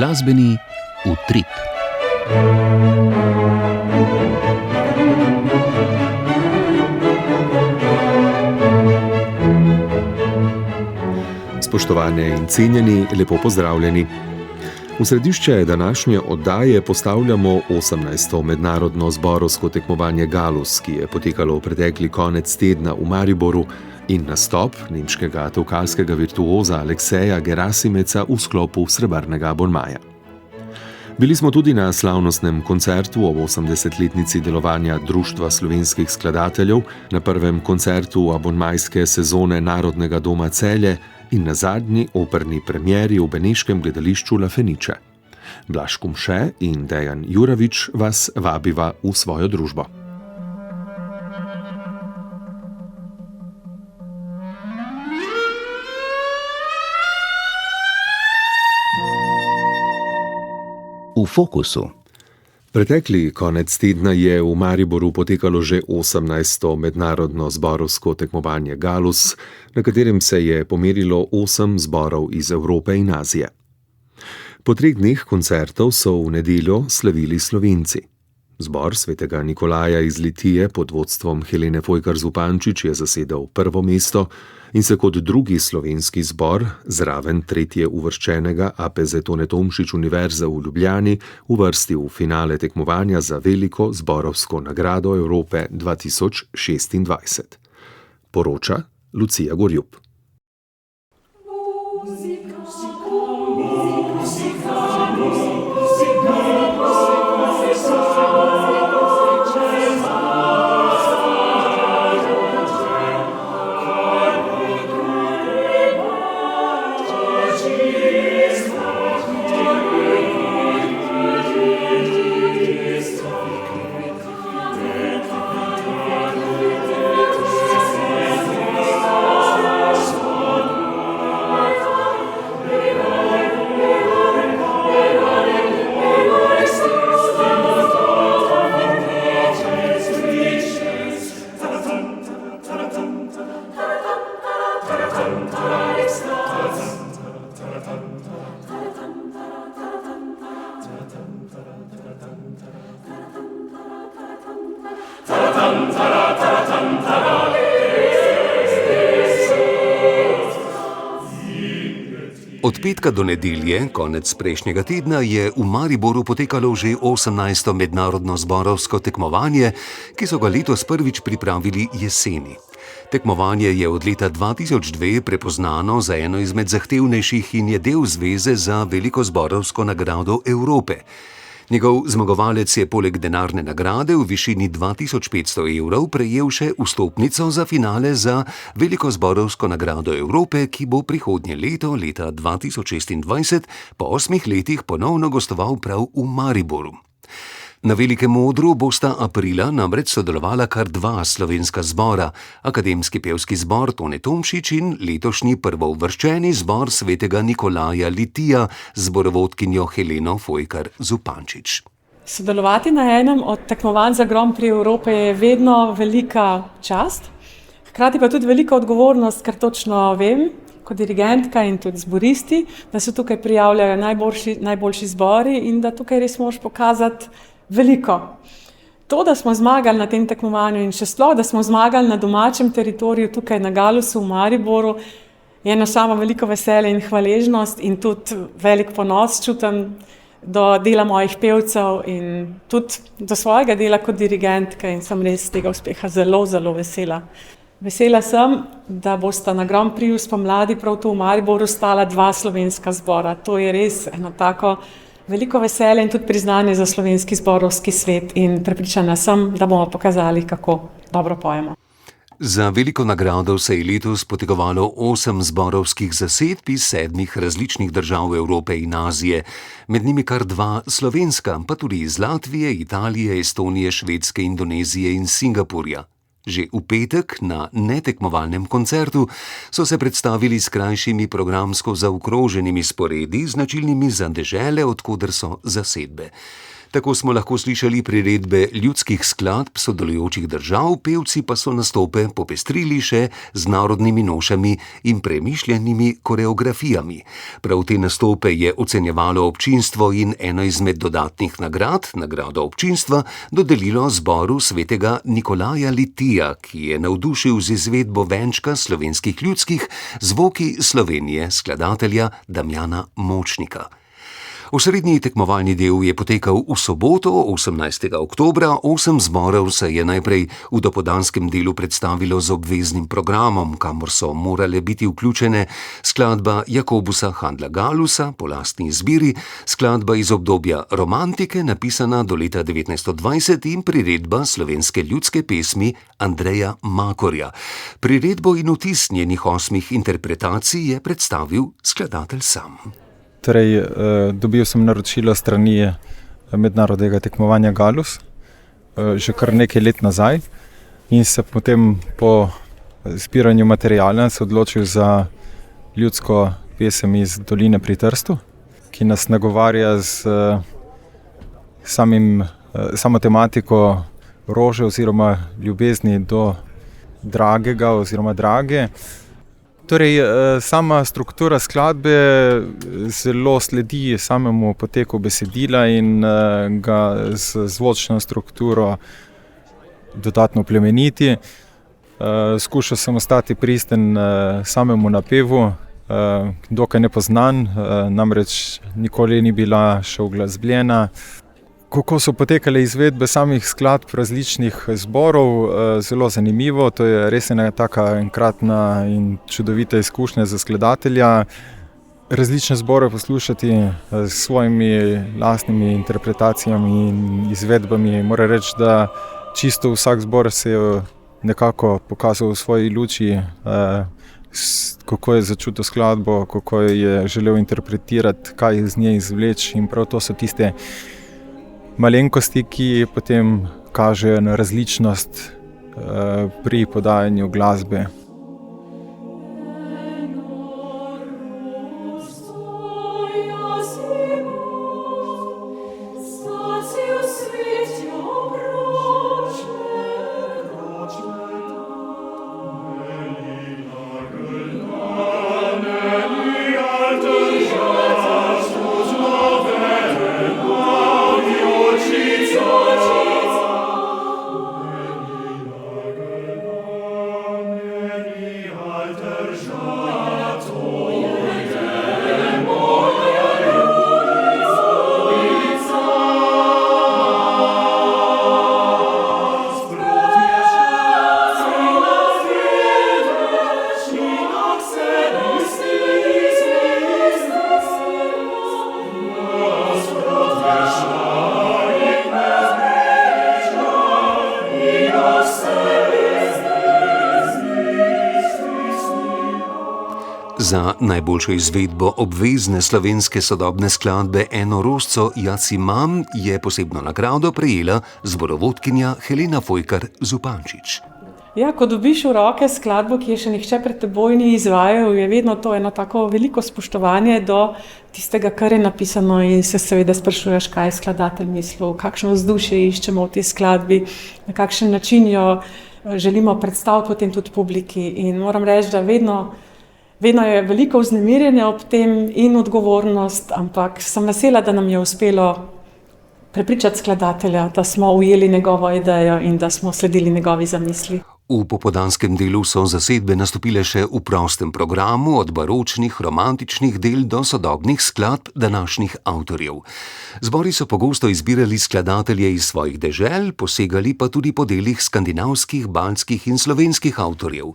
Glasbeni utrip. Spoštovane in cenjeni, lepo pozdravljeni. V središče današnje oddaje postavljamo 18. mednarodno zborovsko tekmovanje Galus, ki je potekalo v pretekli konec tedna v Mariboru, in nastop nemškega tevkalskega virtuoza Alekseja Gerasimeca v sklopu srebrnega abonmaja. Bili smo tudi na slavnostnem koncertu ob 80-letnici delovanja Društva slovenskih skladateljev, na prvem koncertu abonmajske sezone Narodnega doma Celje in na zadnji operni premieri v beneškem gledališču La Fenice. Blaž Kumše in Dejan Juravič vas vabiva v svojo družbo. V fokusu. Pretekli konec tedna je v Mariboru potekalo že 18. mednarodno zborovsko tekmovanje Galus, na katerem se je pomerilo 8 zborov iz Evrope in Azije. Po 3 dneh koncertov so v nedeljo slavili Slovenci. Zbor svetega Nikolaja iz Litije pod vodstvom Helene Fojkar-Zupančič je zasedel prvo mesto in se kot drugi slovenski zbor, zraven tretje uvrščenega APZ Tone Tomšič Univerze v Ljubljani, uvrstil v finale tekmovanja za veliko zborovsko nagrado Evrope 2026. Poroča Lucija Gorjup. Od petka do nedelje, konec prejšnjega tedna, je v Mariboru potekalo že 18. mednarodno zborovsko tekmovanje, ki so ga letos prvič pripravili jeseni. Tekmovanje je od leta 2002 prepoznano za eno izmed zahtevnejših in je del zveze za veliko zborovsko nagrado Evrope. Njegov zmagovalec je poleg denarne nagrade v višini 2500 evrov prejel še vstopnico za finale za veliko zborovsko nagrado Evrope, ki bo prihodnje leto, leta 2026, po 8 letih ponovno gostoval prav v Mariboru. Na velikem odru bosta aprila namreč sodelovala kar 2 slovenska zbora, Akademski pevski zbor Tone Tomšič in letošnji prvouvrščeni zbor svetega Nikolaja Litija z zborovodkinjo Heleno Fojkar-Zupančič. Sodelovati na enem od tekmovanj za Grand Prix Evrope je vedno velika čast, hkrati pa tudi velika odgovornost, ker točno vem, kot dirigentka in tudi zboristi, da se tukaj prijavljajo najboljši zbori in da tukaj res moraš pokazati veliko. To, da smo zmagali na tem tekmovanju in še sploh, da smo zmagali na domačem teritoriju tukaj na Galusu v Mariboru, je eno samo veliko veselje in hvaležnost in tudi velik ponos čutim do dela mojih pevcev in tudi do svojega dela kot dirigentke in sem res tega uspeha zelo, zelo vesela. Vesela sem, da bosta na Grand Prix spomladi prav tu v Mariboru stala 2 slovenska zbora. To je res eno tako veliko veselje in tudi priznanje za slovenski zborovski svet in prepričana sem, da bomo pokazali, kako dobro pojemo. Za veliko nagrado se je letos potegovalo 8 zborovskih zasedb iz 7 različnih držav Evrope in Azije, med njimi kar 2 slovenska, pa tudi iz Latvije, Italije, Estonije, Švedske, Indonezije in Singapurja. Že v petek na netekmovalnem koncertu so se predstavili s krajšimi programsko zaokroženimi sporedi, značilnimi za dežele, od koder so zasedbe. Tako smo lahko slišali priredbe ljudskih skladb sodelujočih držav, pevci pa so nastope popestrili še z narodnimi nošami in premišljenimi koreografijami. Prav te nastope je ocenjevalo občinstvo in eno izmed dodatnih nagrad, nagrado občinstva, dodelilo zboru svetega Nikolaja Litija, ki je navdušil z izvedbo venčka slovenskih ljudskih Zvoki Slovenije skladatelja Damjana Močnika. Osrednji tekmovalni del je potekal v soboto, 18. oktobra. 8 zborov se je najprej v dopoldanskem delu predstavilo z obveznim programom, kamor so morale biti vključene skladba Jakobusa Handla Galusa po lastni izbiri, skladba iz obdobja romantike, napisana do leta 1920 in priredba slovenske ljudske pesmi Andreja Makorja. Priredbo in vtis njenih 8 interpretacij je predstavil skladatelj sam. Torej, dobil sem naročilo strani mednarodnega tekmovanja Galus že kar nekaj let nazaj in se potem po zbiranju materiala se odločil za ljudsko pesem iz Doline pri Trstu, ki nas nagovarja z samo tematiko rože oziroma ljubezni do dragega oziroma drage. Torej, sama struktura skladbe zelo sledi samemu poteku besedila in ga z zvočno strukturo dodatno plemeniti. Skušal sem ostati pristen samemu napevu, dokaj nepoznan, namreč nikoli ni bila še uglasbljena. Kako so potekale izvedbe samih skladb različnih zborov, zelo zanimivo. To je res ena taka enkratna in čudovita izkušnja za skladatelja. Različne zbore poslušati s svojimi lastnimi interpretacijami in izvedbami. Moram reči, da čisto vsak zbor se je nekako pokazal v svoji luči, kako je začutil skladbo, kako je želel interpretirati, kaj iz nje izvleči, in prav to so tiste malenkosti, ki potem kažejo na različnost pri podajanju glasbe. Za najboljšo izvedbo obvezne slovenske sodobne skladbe Eno rožco jaz imam je posebno nagrado prejela zborovodkinja Helena Fojkar Zupančič. Ja, ko dobiš v roke skladbo, ki je še nihče pred teboj ni izvajal, je vedno to eno tako veliko spoštovanje do tistega, kar je napisano, in se seveda sprašuješ, kaj je skladatelj mislil, kakšno vzdušje iščemo v tej skladbi, na kakšen način jo želimo predstaviti potem tudi publiki. In moram reči, da vedno je veliko vznemirjenja ob tem in odgovornost, ampak sem vesela, da nam je uspelo prepričati skladatelja, da smo ujeli njegovo idejo in da smo sledili njegovi zamisli. V popoldanskem delu so zasedbe nastopile še v prostem programu, od baročnih, romantičnih del do sodobnih skladb današnjih avtorjev. Zbori so pogosto izbirali skladatelje iz svojih dežel, posegali pa tudi po delih skandinavskih, baltskih in slovenskih avtorjev.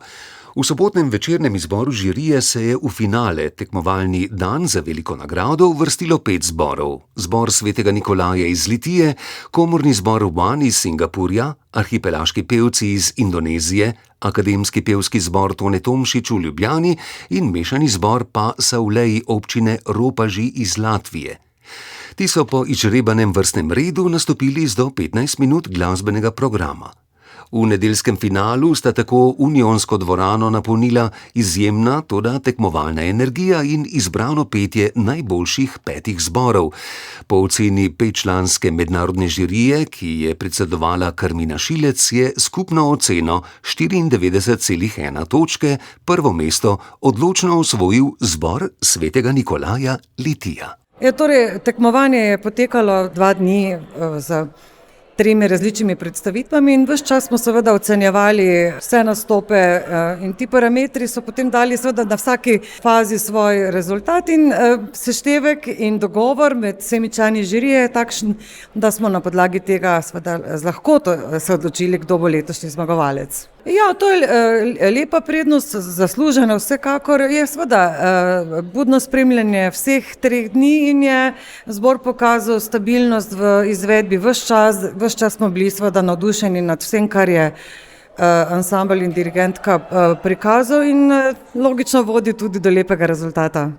V sobotnem večernem izboru žirije se je v finale tekmovalni dan za veliko nagrado uvrstilo 5 zborov. Zbor svetega Nikolaja iz Litije, komorni zbor One iz Singapurja, arhipelaški pevci iz Indonezije, akademski pevski zbor Tone Tomšič v Ljubljani in mešani zbor pa Savleji občine Ropaži iz Latvije. Ti so po izžrebanem vrstnem redu nastopili z do 15 minut glasbenega programa. V nedeljskem finalu sta tako Unionsko dvorano napolnila izjemna, toda tekmovalna energija in izbrano petje najboljših 5 zborov. Po oceni 5-članske mednarodne žirije, ki je predsedovala Karmina Šilec, je skupno oceno 94,1 točke prvo mesto odločno osvojil zbor svetega Nikolaja Litija. Torej, tekmovanje je potekalo 2 dni z 3 različnimi predstavitvami in ves čas smo seveda ocenjevali vse nastope in ti parametri so potem dali seveda na vsaki fazi svoj rezultat in seštevek in dogovor med vsemi člani žirije je takšen, da smo na podlagi tega seveda z lahkoto se odločili, kdo bo letošnji zmagovalec. Ja, to je lepa prednost, zaslužena vsekakor, je seveda budno spremljanje vseh 3 dni in je zbor pokazal stabilnost v izvedbi ves čas smo bili seveda navdušeni nad vsem, kar je ansambel in dirigentka prikazal in logično vodi tudi do lepega rezultata.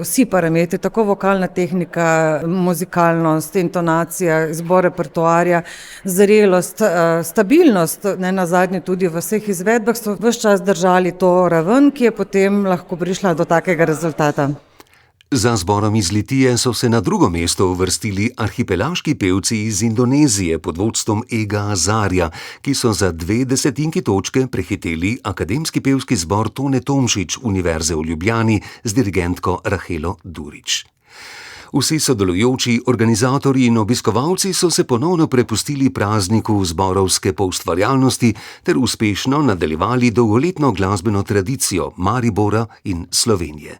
Vsi parametri, tako vokalna tehnika, muzikalnost, intonacija, izbor repertoarja, zrelost, stabilnost, ne nazadnje tudi v vseh izvedbah so ves čas držali to raven, ki je potem lahko prišla do takega rezultata. Za zborom iz Litije so se na drugo mesto uvrstili arhipelaški pevci iz Indonezije pod vodstvom Ega Azarja, ki so za 0,2 točke prehiteli akademski pevski zbor Tone Tomšič Univerze v Ljubljani z dirigentko Rahelo Durič. Vsi sodelujoči, organizatorji in obiskovalci so se ponovno prepustili prazniku zborovske poustvarjalnosti ter uspešno nadaljevali dolgoletno glasbeno tradicijo Maribora in Slovenije.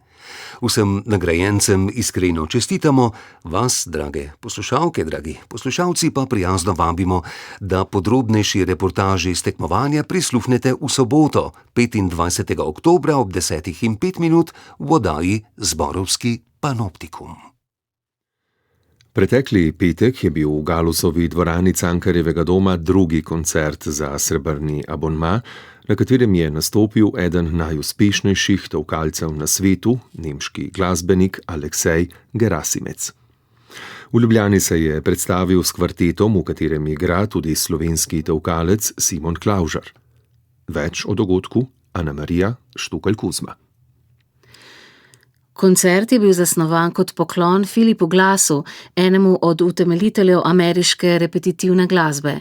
Vsem nagrajencem iskreno čestitamo, vas, drage poslušalke, dragi poslušalci, pa prijazno vabimo, da podrobnejši reportaži iz tekmovanja prisluhnete v soboto, 25. oktobra ob 10:05 v oddaji Zborovski panoptikum. Pretekli petek je bil v Galusovi dvorani Cankarjevega doma drugi koncert za srebrni abonma, na katerem je nastopil eden najuspešnejših tolkalcev na svetu, nemški glasbenik Aleksej Gerasimec. V Ljubljani se je predstavil s kvartetom, v katerem igra tudi slovenski tolkalec Simon Klavžar. Več o dogodku Ana Marija Štukelj Kuzma. Koncert je bil zasnovan kot poklon Philipu Glassu, enemu od utemeljiteljev ameriške repetitivne glasbe.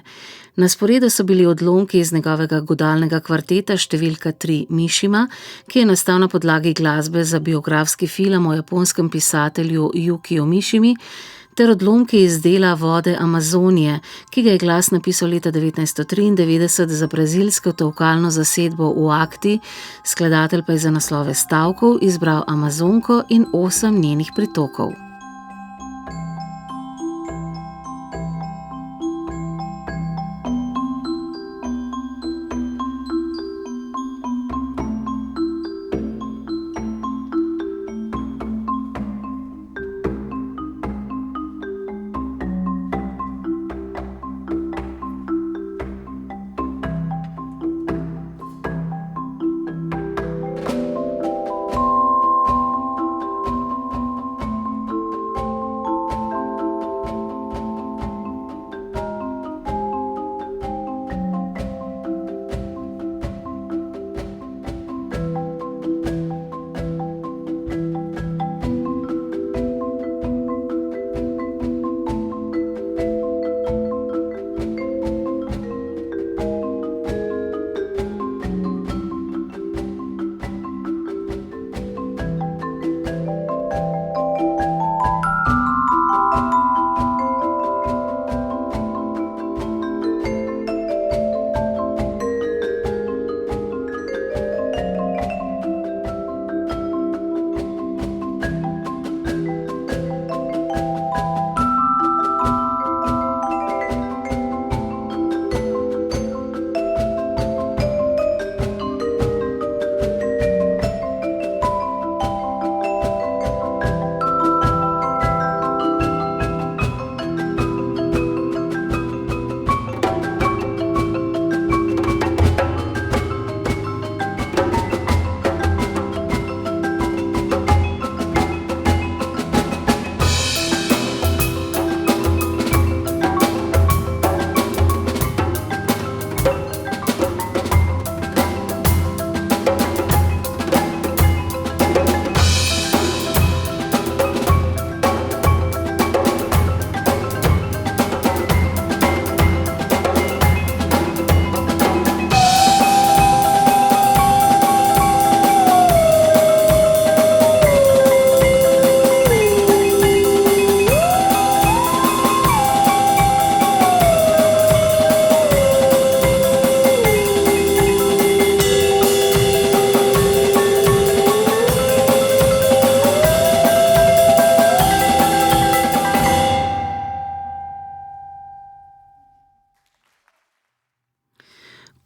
Na sporedu so bili odlomki iz njegovega godalnega kvarteta številka 3 Mišima, ki je nastal na podlagi glasbe za biografski film o japonskem pisatelju Yukio Mišimi, ter odlomki iz dela Vode Amazonije, ki ga je Glas napisal leta 1993 za brazilsko tolkalno zasedbo v Akti, skladatelj pa je za naslove stavkov izbral Amazonko in 8 njenih pritokov.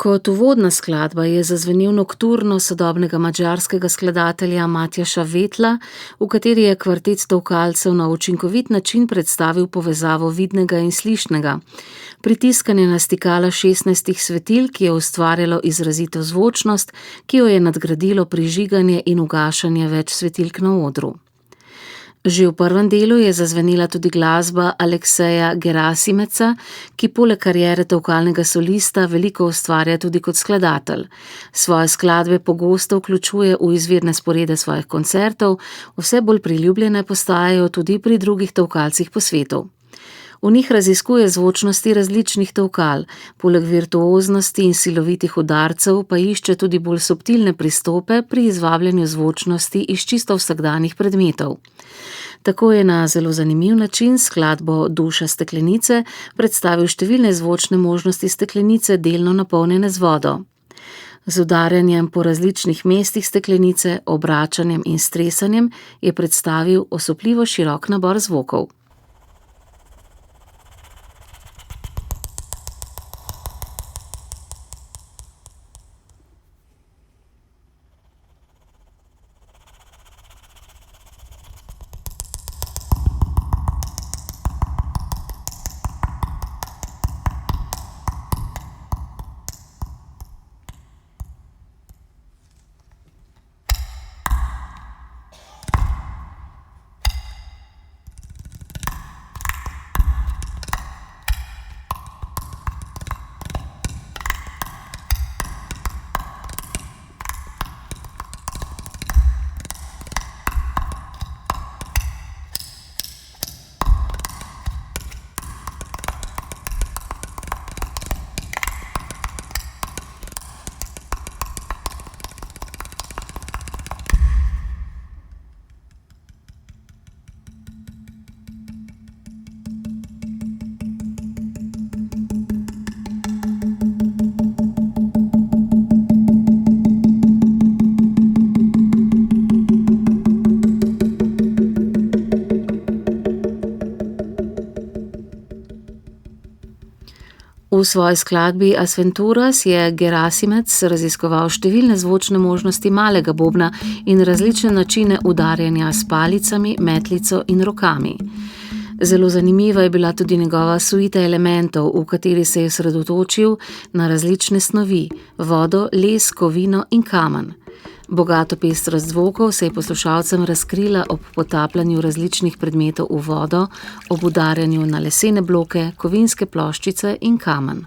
Kot uvodna skladba je zazvenel nokturno sodobnega madžarskega skladatelja Matjaša Vetla, v kateri je kvartet tolkalcev na učinkovit način predstavil povezavo vidnega in slišnega, pritiskanje na stikala 16 svetil, ki je ustvarjalo izrazito zvočnost, ki jo je nadgradilo prižiganje in ugašanje več svetilk na odru. Že v prvem delu je zazvenela tudi glasba Alekseja Gerasimeca, ki poleg kariere tolkalnega solista veliko ustvarja tudi kot skladatelj. Svoje skladbe pogosto vključuje v izvirne sporede svojih koncertov, vse bolj priljubljene postajajo tudi pri drugih tolkalcih po svetu. V njih raziskuje zvočnosti različnih tolkal, poleg virtuoznosti in silovitih udarcev pa išče tudi bolj subtilne pristope pri izvabljanju zvočnosti iz čisto vsakdanjih predmetov. Tako je na zelo zanimiv način skladbo Duša steklenice predstavil številne zvočne možnosti steklenice delno napolnjene z vodo. Z udarjanjem po različnih mestih steklenice, obračanjem in stresanjem je predstavil osupljivo širok nabor zvokov. V svoji skladbi Asventuras je Gerasimec raziskoval številne zvočne možnosti malega bobna in različne načine udarjanja s palicami, metlico in rokami. Zelo zanimiva je bila tudi njegova suita elementov, v kateri se je sredotočil na različne snovi, vodo, les, kovino in kamen. Bogato pestrost zvokov se je poslušalcem razkrila ob potapljanju različnih predmetov v vodo, ob udarjanju na lesene bloke, kovinske ploščice in kamen.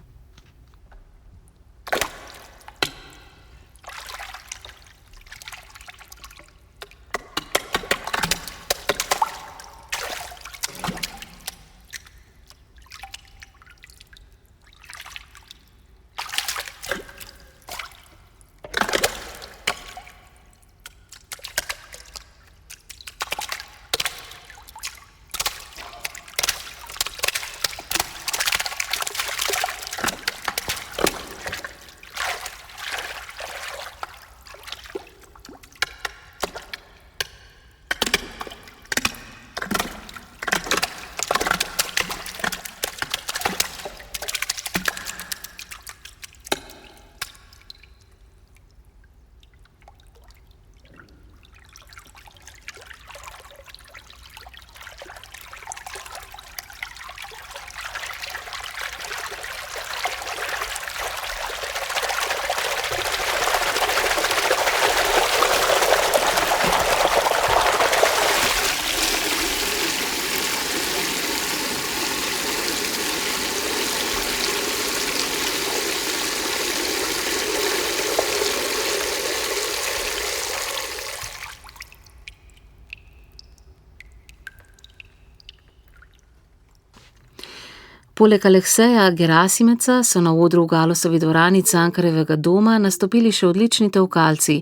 Poleg Alekseja Gerasimeca so na odru v Galusovi dvorani Cankarjevega doma nastopili še odlični tolkalci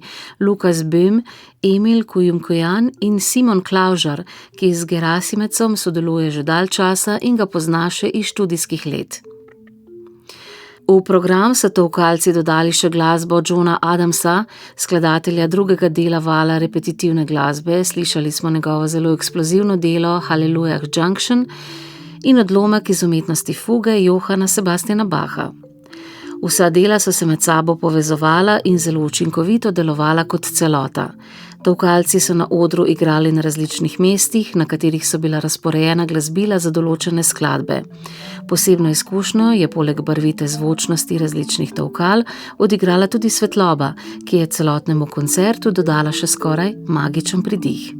Lukas Böhm, Emil Kujumkujan in Simon Klaužar, ki z Gerasimecom sodeluje že dalj časa in ga pozna še iz študijskih let. V program so tolkalci dodali še glasbo Johna Adamsa, skladatelja drugega dela vala repetitivne glasbe, slišali smo njegovo zelo eksplozivno delo Hallelujah Junction in odlomek iz umetnosti fuge Johana Sebastiana Bacha. Vsa dela so se med sabo povezovala in zelo učinkovito delovala kot celota. Tolkalci so na odru igrali na različnih mestih, na katerih so bila razporejena glasbila za določene skladbe. Posebno izkušnjo je poleg barvite zvočnosti različnih tolkal odigrala tudi svetloba, ki je celotnemu koncertu dodala še skoraj magičen pridih.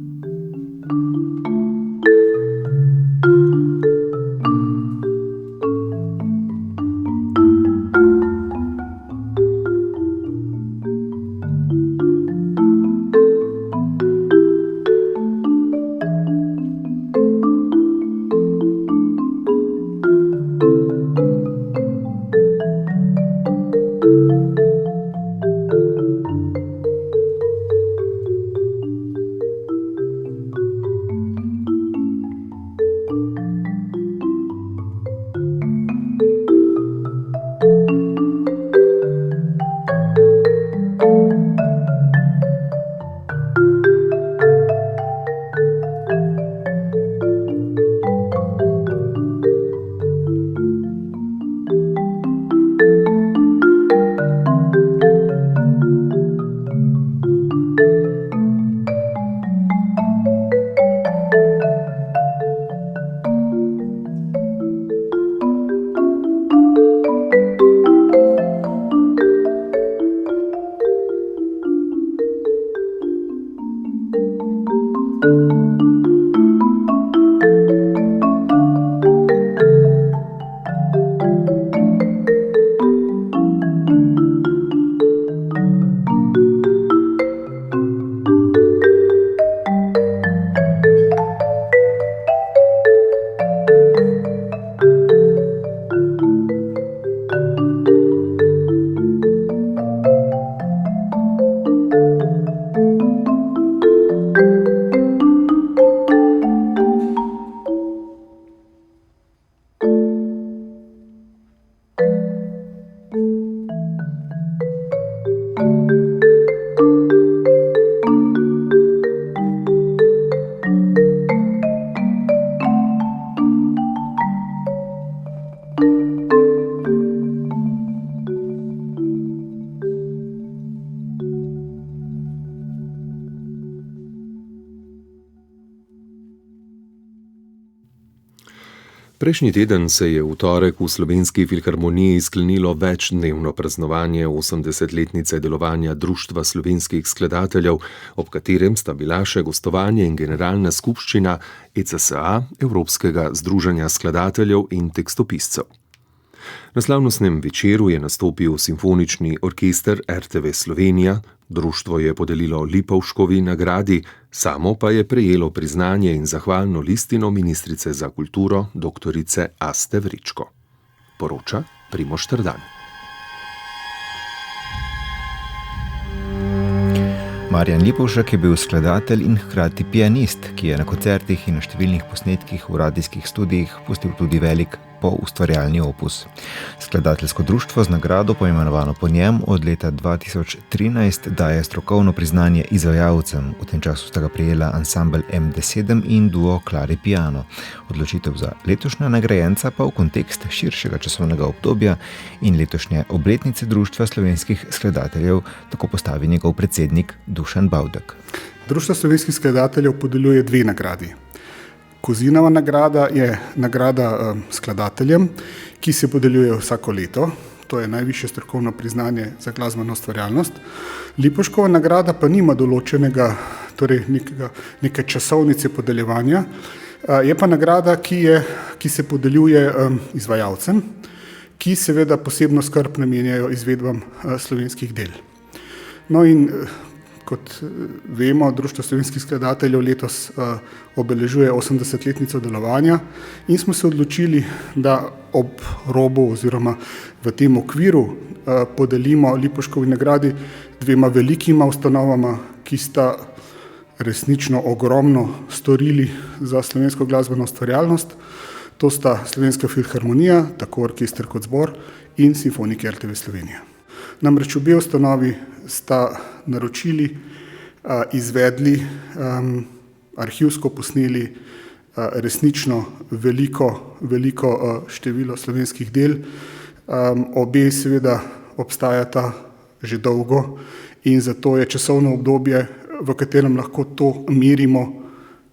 Prejšnji teden se je v torek v Slovenski filharmoniji sklenilo večdnevno praznovanje 80-letnice delovanja Društva slovenskih skladateljev, ob katerem sta bila še gostovanje in generalna skupščina ECSA, Evropskega združenja skladateljev in tekstopiscev. Na slavnostnem večeru je nastopil simfonični orkester RTV Slovenija, društvo je podelilo Lipovškovi nagradi, samo pa je prejelo priznanje in zahvalno listino ministrice za kulturo doktorice Aste Vrečko. Poroča Primož Trdan. Marjan Lipovšek je bil skladatelj in hkrati pianist, ki je na koncertih in na številnih posnetkih v radijskih studijih pustil tudi velik poustvarjalni opus. Skladateljsko društvo z nagrado, poimenovano po njem, od leta 2013 daje strokovno priznanje izvajalcem. V tem času sta ga prejela ansambel MD7 in duo Klare Piano. Odločitev za letošnja nagrajenca pa v kontekst širšega časovnega obdobja in letošnje obletnice Društva slovenskih skladateljev tako postavi njegov predsednik Dušan Bavdek. Društvo slovenskih skladateljev podeljuje dve nagradi. Kozinova nagrada je nagrada skladateljem, ki se podeljuje vsako leto. To je najvišje strokovno priznanje za glasbeno ustvarjalnost. Lipovškova nagrada pa nima določenega, torej neke časovnice podeljevanja. Je pa nagrada, ki se podeljuje izvajalcem, ki seveda posebno skrb namenjajo izvedbam slovenskih del. No in kot vemo, Društvo slovenskih skladateljev letos obeležuje 80-letnico delovanja in smo se odločili, da ob robu oziroma v tem okviru podelimo Lipovškovi nagradi dvema velikima ustanovama, ki sta resnično ogromno storili za slovensko glasbeno ustvarjalnost. To sta Slovenska filharmonija, tako orkester kot zbor, in Simfoniki RTV Slovenija. Namreč obe ustanovi sta naročili, izvedli, arhivsko posneli resnično veliko število slovenskih del Obe seveda obstajata že dolgo in zato je časovno obdobje, v katerem lahko to merimo,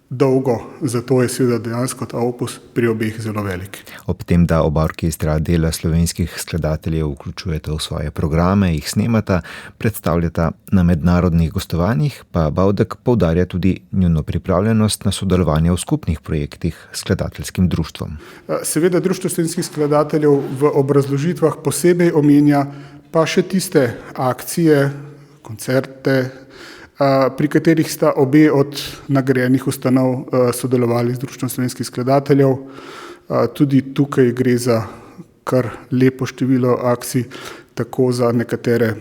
dolgo. Zato je seveda dejansko ta opus pri obeh zelo velik. Ob tem, da oba orkestra dela slovenskih skladateljev vključujeta v svoje programe, jih snemata, predstavljata na mednarodnih gostovanjih, pa Bavdek poudarja tudi njuno pripravljenost na sodelovanje v skupnih projektih s skladateljskim društvom. Seveda Društvo slovenskih skladateljev v obrazložitvah posebej omenja pa še tiste akcije, koncerte, pri katerih sta obe od nagrajenih ustanov sodelovali z Društvom slovenskih skladateljev. Tudi tukaj gre za kar lepo število akcij, tako za nekatere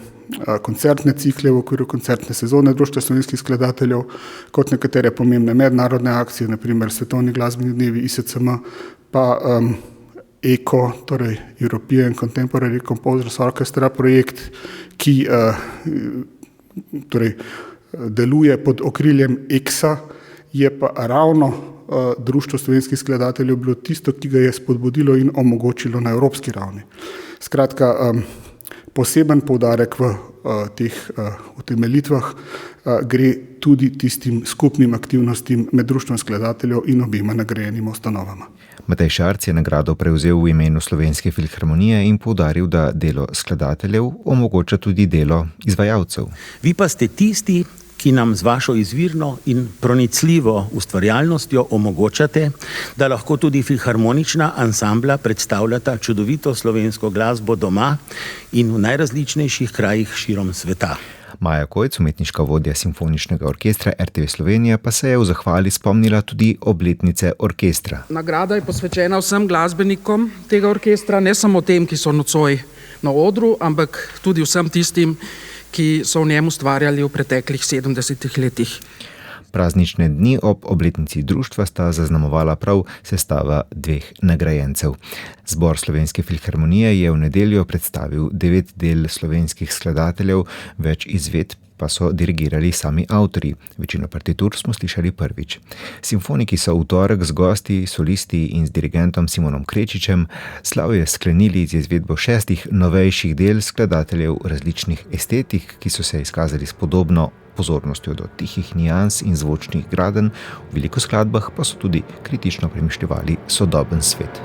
koncertne cikle v okviru koncertne sezone Društva slovenskih skladateljev, kot nekatere pomembne mednarodne akcije, naprimer Svetovni glasbeni dnevi ISCM, pa ECO, torej European Contemporary Composers Orchestra projekt, ki deluje pod okriljem EXA, je pa ravno Društvo slovenskih skladateljev bilo tisto, ki ga je spodbudilo in omogočilo na evropski ravni. Skratka, poseben poudarek v teh utemeljitvah gre tudi tistim skupnim aktivnostim med Društvom skladateljev in obema nagrajenima ustanovama. Matej Šarc je nagrado prevzel v imenu Slovenske filharmonije in poudaril, da delo skladateljev omogoča tudi delo izvajalcev. Vi pa ste tisti, ki nam z vašo izvirno in pronicljivo ustvarjalnostjo omogočate, da lahko tudi filharmonična ansambla predstavljata čudovito slovensko glasbo doma in v najrazličnejših krajih širom sveta. Maja Kojc, umetniška vodja Simfoničnega orkestra RTV Slovenija, pa se je v zahvali spomnila tudi obletnice orkestra. Nagrada je posvečena vsem glasbenikom tega orkestra, ne samo tem, ki so nocoj na odru, ampak tudi vsem tistim, ki so v njem ustvarjali v preteklih 70 letih. Praznične dni ob obletnici društva sta zaznamovala prav sestava dveh nagrajencev. Zbor Slovenske filharmonije je v nedeljo predstavil 9 del slovenskih skladateljev, več izvedb pa so dirigirali sami avtorji. Večino partitur smo slišali prvič. Simfoniki so v torek z gosti, solisti in z dirigentom Simonom Krečičem slavje sklenili z izvedbo 6 novejših del skladateljev različnih estetik, ki so se izkazali s podobno pozornostjo do tihih nijans in zvočnih gradenj, v veliko skladbah pa so tudi kritično premišljevali sodoben svet.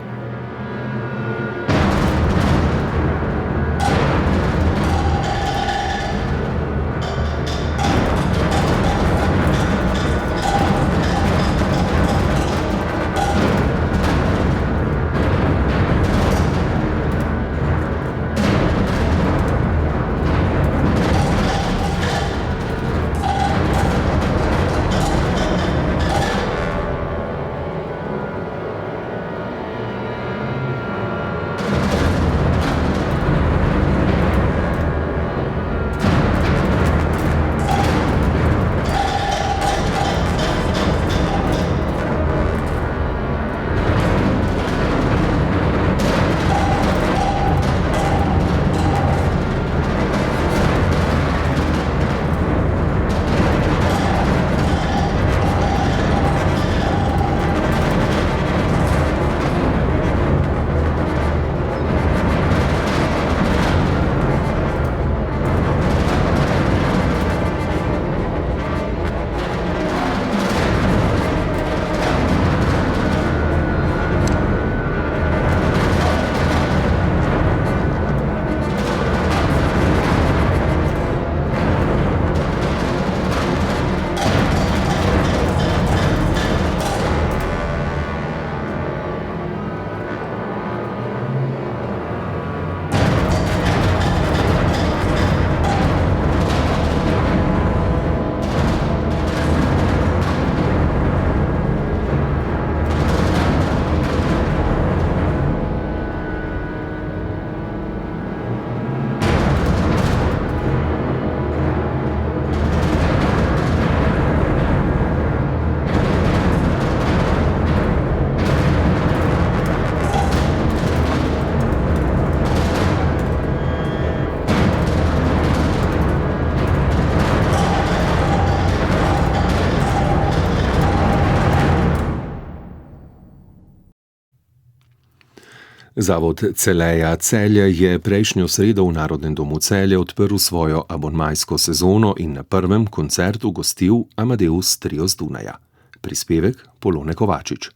Zavod Celeja Celje je prejšnjo sredo v Narodnem domu Celje odprl svojo abonmajsko sezono in na prvem koncertu gostil Amadeus Trio z Dunaja. Prispevek Polone Kovačič.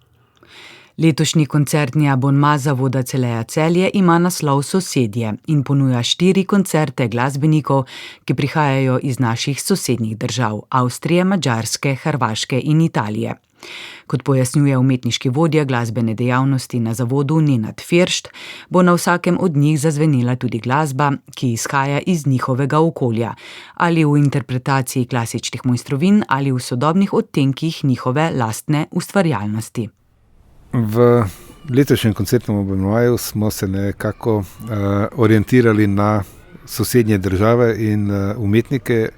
Letošnji koncertni abonma Zavoda Celeja Celje ima naslov Sosedje in ponuja 4 koncerte glasbenikov, ki prihajajo iz naših sosednjih držav Avstrije, Madžarske, Hrvaške in Italije. Kot pojasnjuje umetniški vodja glasbene dejavnosti na zavodu Nenad Firšt, bo na vsakem od njih zazvenela tudi glasba, ki izhaja iz njihovega okolja, ali v interpretaciji klasičnih mojstrovin ali v sodobnih odtenkih njihove lastne ustvarjalnosti. V letošnjem koncertnem abonmaju smo se nekako orientirali na sosednje države in umetnike,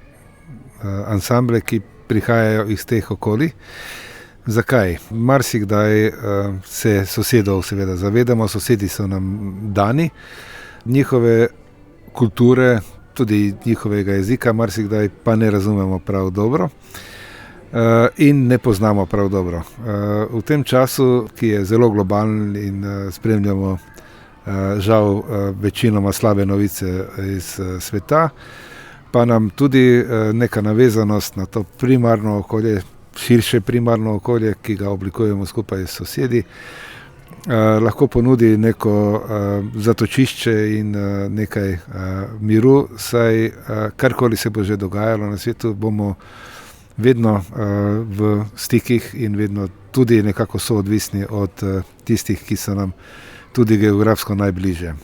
ansamble, ki prihajajo iz teh okolij. Zakaj? Marsikdaj se sosedov seveda zavedamo, sosedi so nam dani, njihove kulture, tudi njihovega jezika, marsikdaj pa ne razumemo prav dobro in ne poznamo prav dobro. V tem času, ki je zelo globalen in spremljamo žal večinoma slabe novice iz sveta, pa nam tudi neka navezanost na to primarno okolje, širše primarno okolje, ki ga oblikujemo skupaj s sosedi, lahko ponudi neko zatočišče in nekaj miru, saj karkoli se bo že dogajalo na svetu, bomo vedno v stikih in vedno tudi nekako soodvisni od tistih, ki so nam tudi geografsko najbližje.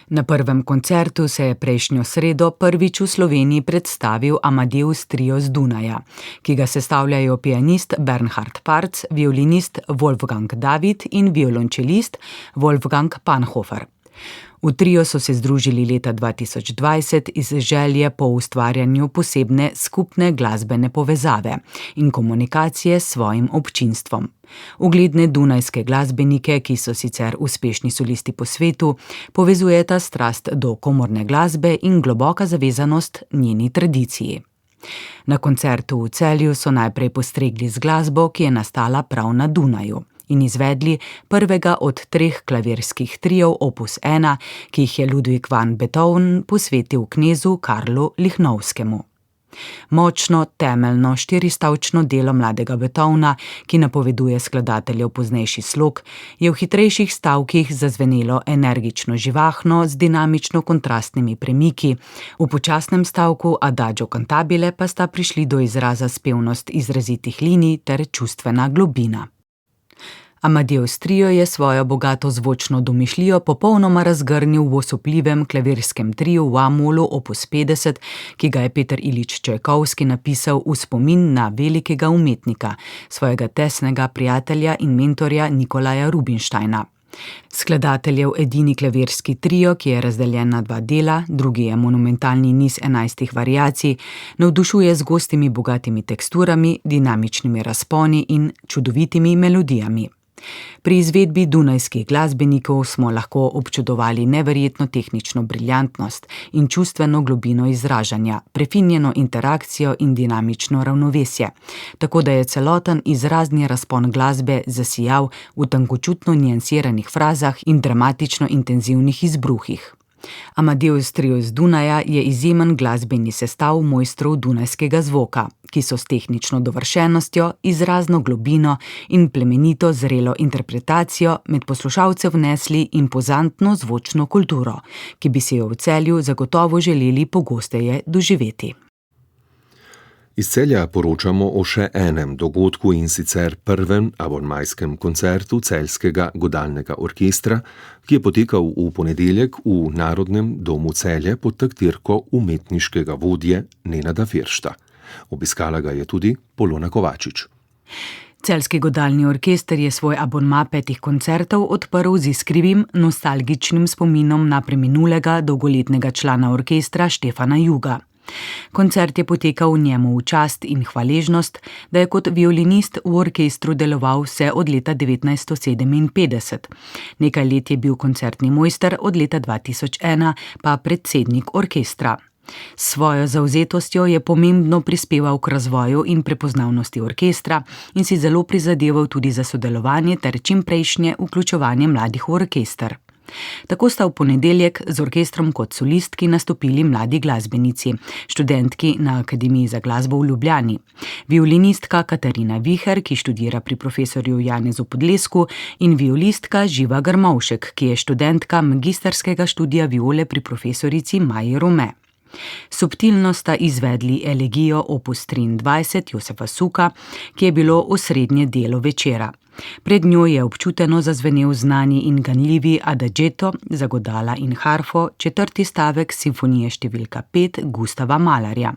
Na prvem koncertu se je prejšnjo sredo prvič v Sloveniji predstavil Amadeus Trio z Dunaja, ki ga sestavljajo pianist Bernhard Parc, violinist Wolfgang David in violončelist Wolfgang Panhofer. V trio so se združili leta 2020 iz želje po ustvarjanju posebne skupne glasbene povezave in komunikacije s svojim občinstvom. Ugledne dunajske glasbenike, ki so sicer uspešni solisti po svetu, povezujeta strast do komorne glasbe in globoka zavezanost njeni tradiciji. Na koncertu v Celju so najprej postregli z glasbo, ki je nastala prav na Dunaju, in izvedli prvega od 3 klavirskih trijev opus 1, ki jih je Ludwig van Beethoven posvetil knezu Karlu Lichnowskemu. Močno, temeljno, 4-stavčno delo mladega Beethovna, ki napoveduje skladateljev poznejši slog, je v hitrejših stavkih zazvenelo energično živahno z dinamično kontrastnimi premiki, v počasnem stavku Adagio cantabile pa sta prišli do izraza spevnost izrazitih linij ter čustvena globina. Amadeus Trio je svojo bogato zvočno domišljijo popolnoma razgrnil v osupljivem klavirskem triu v A-molu opus 50, ki ga je Peter Ilič Čajkovski napisal v spomin na velikega umetnika, svojega tesnega prijatelja in mentorja Nikolaja Rubinsteina. Skladateljev edini klavirski trio, ki je razdeljen na 2 dela, drugi je monumentalni niz 11 variacij, navdušuje z gostimi bogatimi teksturami, dinamičnimi razponi in čudovitimi melodijami. Pri izvedbi dunajskih glasbenikov smo lahko občudovali neverjetno tehnično briljantnost in čustveno globino izražanja, prefinjeno interakcijo in dinamično ravnovesje, tako da je celoten izrazni razpon glasbe zasijal v tankočutno niansiranih frazah in dramatično intenzivnih izbruhih. Amadeus Trio z Dunaja je izjemen glasbeni sestav mojstrov dunajskega zvoka, ki so s tehnično dovršenostjo, izrazno globino in plemenito zrelo interpretacijo med poslušalce vnesli impozantno zvočno kulturo, ki bi si jo v Celju zagotovo želeli pogosteje doživeti. Iz Celja poročamo o še enem dogodku, in sicer prvem abonmajskem koncertu Celjskega godalnega orkestra, ki je potekal v ponedeljek v Narodnem domu Celje pod taktirko umetniškega vodje Nenada Firšta. Obiskala ga je tudi Polona Kovačič. Celjski godalni orkester je svoj abonma 5 koncertov odprl z iskrivim, nostalgičnim spominom na preminulega dolgoletnega člana orkestra Štefana Juga. Koncert je potekal njemu v čast in hvaležnost, da je kot violinist v orkestru deloval vse od leta 1957. Nekaj let je bil koncertni mojster, od leta 2001 pa predsednik orkestra. S svojo zavzetostjo je pomembno prispeval k razvoju in prepoznavnosti orkestra in si zelo prizadeval tudi za sodelovanje ter čimprejšnje vključevanje mladih v orkester. Tako sta v ponedeljek z orkestrom kot solistki nastopili mladi glasbenici, študentki na Akademiji za glasbo v Ljubljani, violinistka Katarina Viher, ki študira pri profesorju Janezu Podlesku, in violistka Živa Grmovšek, ki je študentka magistrskega študija viole pri profesorici Maji Rome. Subtilno sta izvedli elegijo opus 23 Josefa Suka, ki je bilo osrednje delo večera. Pred njo je občuteno zazvenel znani in ganljivi adagetto za godala in harfo, 4. stavek simfonije številka 5 Gustava Mahlerja.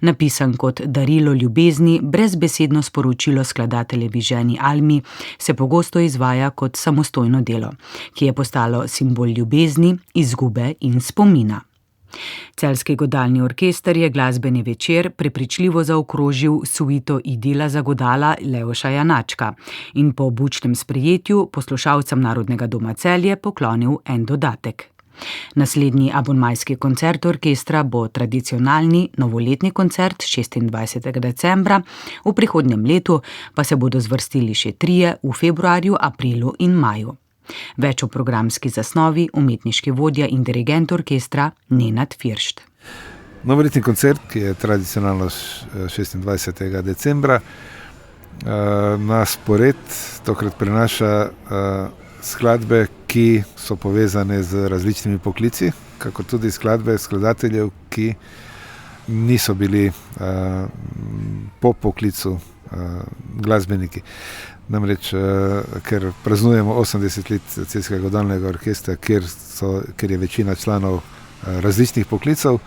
Napisan kot darilo ljubezni, brezbesedno sporočilo skladateljevi ženi Almi se pogosto izvaja kot samostojno delo, ki je postalo simbol ljubezni, izgube in spomina. Celjski godalni orkester je glasbeni večer prepričljivo zaokrožil suito Idila za godala Leoša Janačka in po bučnem sprejetju poslušalcem Narodnega doma Celje poklonil en dodatek. Naslednji abonmajski koncert orkestra bo tradicionalni novoletni koncert 26. decembra, v prihodnjem letu pa se bodo zvrstili še 3 v februarju, aprilu in maju. Več o programski zasnovi umetniški vodja in dirigent orkestra Nenad Firšt. Novoletni koncert, ki je tradicionalno 26. decembra, na spored tokrat prinaša skladbe, ki so povezane z različnimi poklici, kako tudi skladbe skladateljev, ki niso bili po poklicu glasbeniki. Namreč, ker praznujemo 80 let Celjskega godalnega orkestra, ker je večina članov različnih poklicov,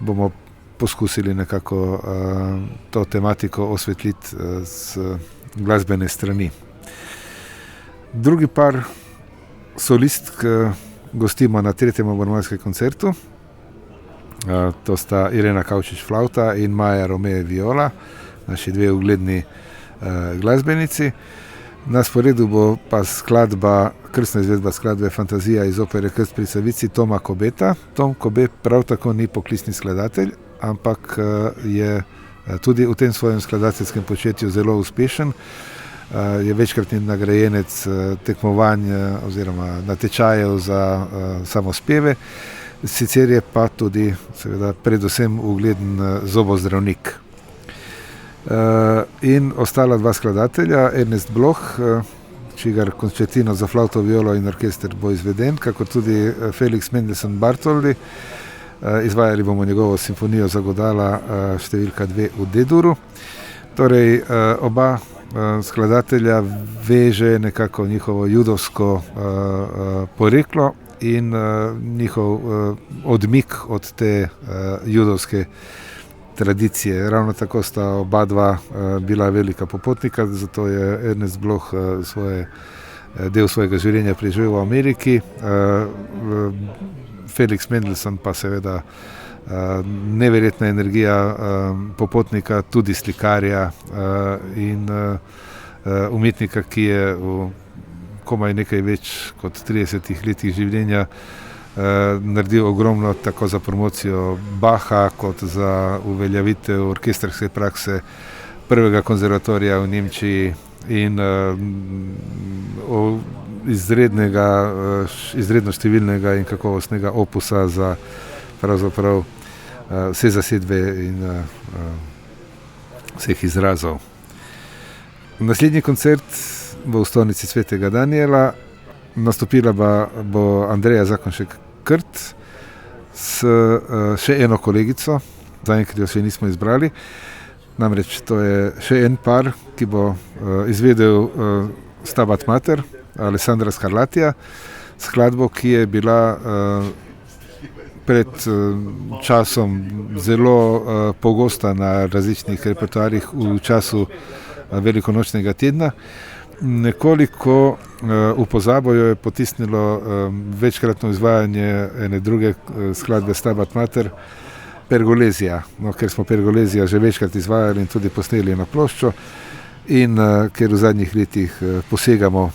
bomo poskusili nekako to tematiko osvetliti z glasbene strani. Drugi par solistk gostimo na 3. abonmajskem koncertu. To sta Irena Kavčič flauta in Maja Rome viola, naši 2 ugledni glasbenici. Na sporedu bo pa krstna izvedba skladbe Fantazija iz opere Krst pri Savici Toma Kobeta. Tom Kobe prav tako ni poklicni skladatelj, ampak je tudi v tem svojem skladateljskem početju zelo uspešen. Je večkratni nagrajenec tekmovanj oziroma natečajev za samospeve. Sicer je pa tudi seveda predvsem ugleden zobozdravnik. In ostala 2 skladatelja, Ernest Bloch, čigar koncertino za flavto, violo in orkester bo izveden, kako tudi Felix Mendelssohn Bartholdy. Izvajali bomo njegovo simfonijo za godala številka 2 v D-duru. Torej, oba skladatelja veže nekako njihovo judovsko poreklo in njihov odmik od te judovske tradicije. Ravno tako sta oba dva bila velika popotnika, zato je Ernest Bloch del svojega življenja preživel v Ameriki. Felix Mendelssohn pa seveda neverjetna energija popotnika, tudi slikarja in umetnika, ki je v komaj nekaj več kot 30 letih življenja naredil ogromno tako za promocijo Bacha kot za uveljavitev orkestrske prakse prvega konzervatorija v Nemčiji in izredno številnega in kakovostnega opusa za pravzaprav vse zasedbe in vseh izrazov. Naslednji koncert bo v stolnici Svetega Danijela. Nastopila bo Andreja Zakonšek Krt s še eno kolegico, zaenkrat jo še nismo izbrali. Namreč to je še en par, ki bo izvedel Stabat Mater Alessandra Scarlattija, skladbo, ki je bila pred časom zelo pogosta na različnih repertoarjih v času velikonočnega tedna. Nekoliko v pozabo jo je potisnilo večkratno izvajanje ene druge skladbe Stabat Mater, Pergolesija. Ker smo Pergolesija že večkrat izvajali in tudi posneli na ploščo in ker v zadnjih letih posegamo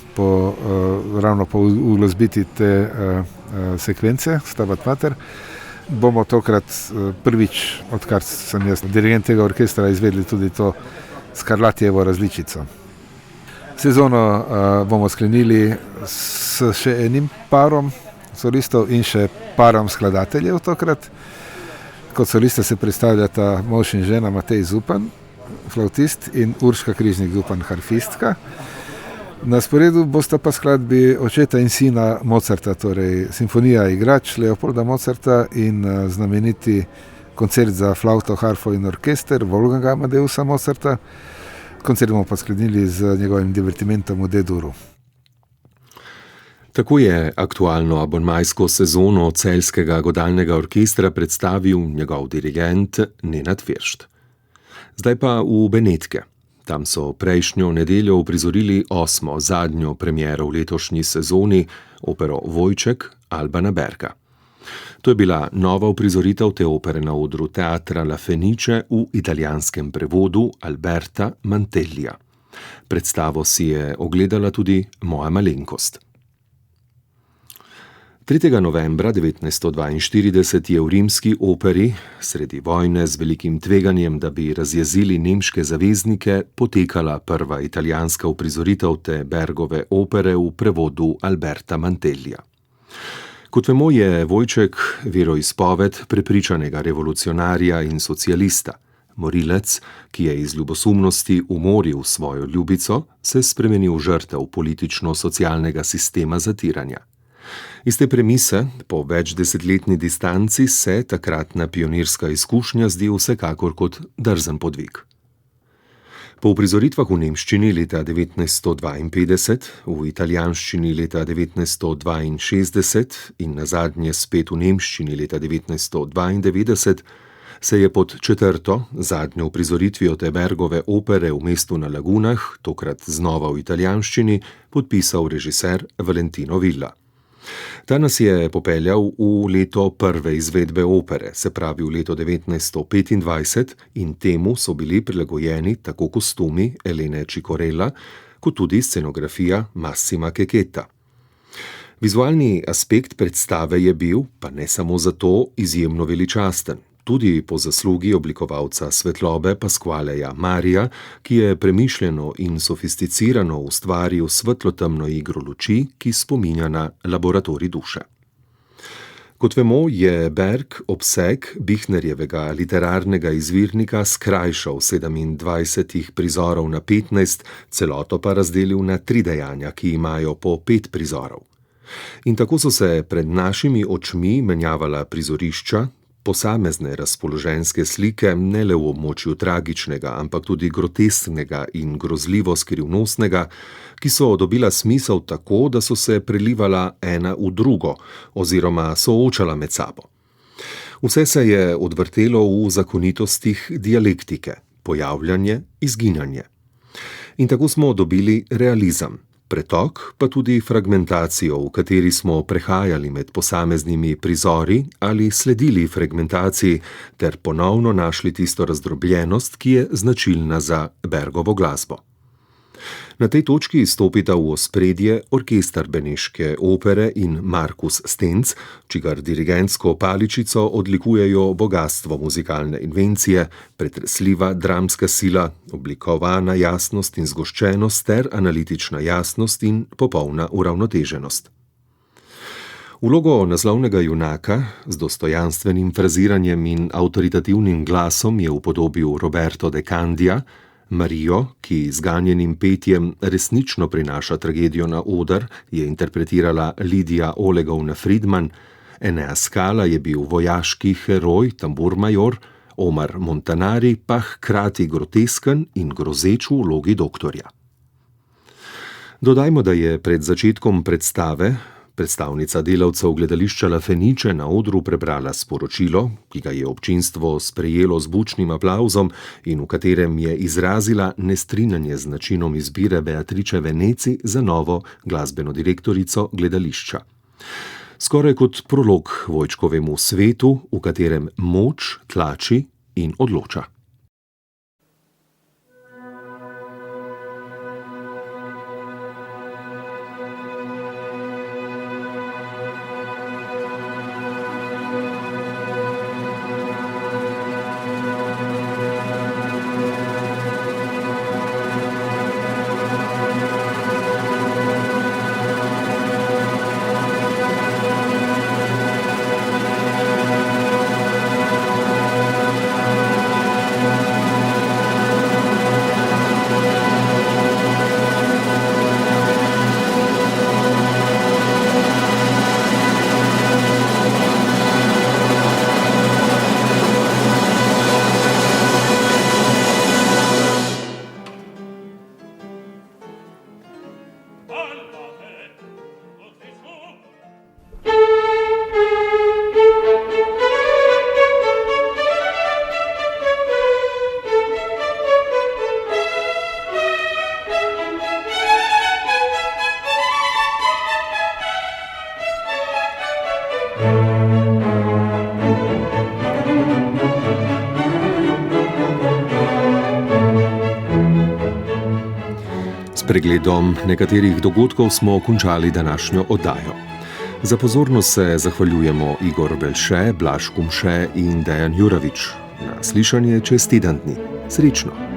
ravno po uglasbiti te sekvence Stabat Mater, bomo tokrat prvič, odkar sem jaz dirigent tega orkestra, izvedli tudi to Scarlattijevo različico. Sezono bomo sklenili s še enim parom solistov in še parom skladateljev tokrat. Kot solista se predstavljata mož in žena Matej Zupan, flautist, in Urška Križnik Zupan, harfistka. Na sporedu bosta pa skladbi očeta in sina Mozarta, torej Simfonija igrač Leopolda Mozarta in znameniti koncert za flavto, harfo in orkester Wolfganga Amadeusa Mozarta. Koncert bomo pa sklenili z njegovim divertimentom v D-duru. Tako je aktualno abonmajsko sezono Celjskega godalnega orkestra predstavil njegov dirigent Nenad Firšt. Zdaj pa v Benetke. Tam so prejšnjo nedeljo uprizorili 8. zadnjo premiero v letošnji sezoni, opero Vojček Albana Berga. To je bila nova uprizoritev te opere na odru Teatra La Fenice v italijanskem prevodu Alberta Mantellija. Predstavo si je ogledala tudi moja malenkost. 3. novembra 1942 je v rimski operi, sredi vojne z velikim tveganjem, da bi razjezili nemške zaveznike, potekala prva italijanska uprizoritev te Bergove opere v prevodu Alberta Mantellija. Kot vemo, je Vojček veroizpoved prepričanega revolucionarja in socialista. Morilec, ki je iz ljubosumnosti umoril svojo ljubico, se spremenil v žrtev politično-socialnega sistema zatiranja. Iz te premise, po več desetletni distanci, se takratna pionirska izkušnja zdi vsekakor kot drzen podvig. Po uprizoritvah v nemščini leta 1952, v italijanščini leta 1962 in nazadnje spet v nemščini leta 1992, se je pod 4., zadnjo uprizoritvijo te Bergove opere v mestu na Lagunah, tokrat znova v italijanščini, podpisal režiser Valentino Villa. Ta nas je popeljal v leto prve izvedbe opere, se pravi v leto 1925, in temu so bili prilagojeni tako kostumi Elene Cicorella, kot tudi scenografija Massima Chechetta. Vizualni aspekt predstave je bil, pa ne samo zato, izjemno veličasten. Tudi po zaslugi oblikovalca svetlobe Pasqualeja Marija, ki je premišljeno in sofisticirano ustvaril svetlo-temno igro luči, ki spominja na laboratorij duše. Kot vemo, je Berg obseg Bichnerjevega literarnega izvirnika skrajšal 27 prizorov na 15, celoto pa razdelil na 3 dejanja, ki imajo po 5 prizorov. In tako so se pred našimi očmi menjavala prizorišča, posamezne razpoloženjske slike ne le v območju tragičnega, ampak tudi grotesknega in grozljivo skrivnostnega, ki so dobila smisel tako, da so se prelivala ena v drugo oziroma soočala med sabo. Vse se je odvrtelo v zakonitostih dialektike, pojavljanje, izginjanje. In tako smo dobili realizem. Pretok, pa tudi fragmentacijo, v kateri smo prehajali med posameznimi prizori ali sledili fragmentaciji ter ponovno našli tisto razdrobljenost, ki je značilna za Bergovo glasbo. Na tej točki stopita v ospredje orkester Beneške opere in Markus Stenc, čigar dirigentsko paličico odlikujejo bogastvo muzikalne invencije, pretresljiva dramska sila, oblikovana jasnost in zgoščenost ter analitična jasnost in popolna uravnoteženost. Vlogo naslovnega junaka z dostojanstvenim fraziranjem in avtoritativnim glasom je upodobil Roberto De Candia, Marijo, ki z ganjenim petjem resnično prinaša tragedijo na oder, je interpretirala Lidija Olegovna Friedman, Eneas Scala je bil vojaški heroj, tamburmajor, Omar Montanari pa hkrati grotesken in grozeč v vlogi doktorja. Dodajmo, da je pred začetkom predstave predstavnica delavcev gledališča La Fenice na odru prebrala sporočilo, ki ga je občinstvo sprejelo z bučnim aplavzom in v katerem je izrazila nestrinjanje z načinom izbire Beatrice Veneci za novo glasbeno direktorico gledališča. Skoraj kot prolog Vojčkovemu svetu, v katerem moč tlači in odloča. pregledom nekaterih dogodkov smo končali današnjo oddajo. Za pozornost se zahvaljujemo Igor Belše, Blaž Kumše in Dejan Juravič. Na slišanje čez teden dni. Srečno!